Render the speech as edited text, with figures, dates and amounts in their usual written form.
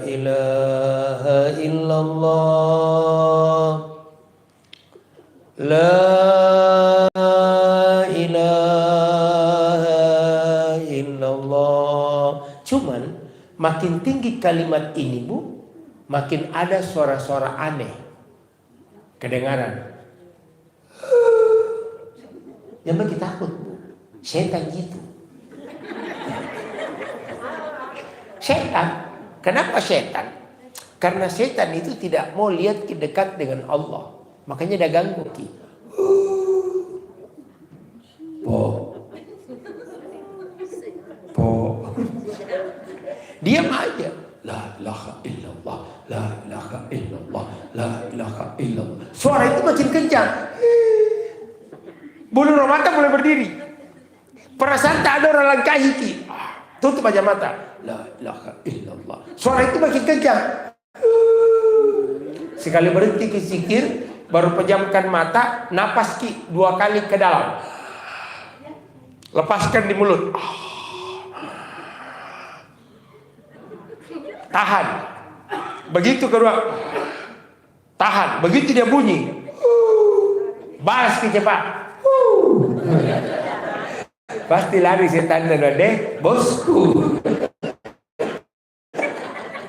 ilaha illallah, la ilaha illallah. Cuman makin tinggi kalimat ini, Bu, makin ada suara-suara aneh kedengaran. Jangan kita takut, Bu. Setan gitu. Setan. Kenapa setan? Karena setan itu tidak mau lihat dekat dengan Allah. Makanya dia ganggu ki. Po. Diam aja. La ilaha illallah, la ilaha illallah, la ilaha illallah. Suara itu makin kencang. Bulu mata mulai berdiri. Perasaan tak ada orang langkahi ki. Tutup aja mata. La ilaha illallah. Suara itu makin kencang. Sekali berhenti ke zikir, baru pejamkan mata, napas ki 2 kali ke dalam. Lepaskan di mulut. Tahan. Begitu kedua. Tahan. Begitu dia bunyi. Balas ke cepat. Pasti lari setan dan deh, bosku.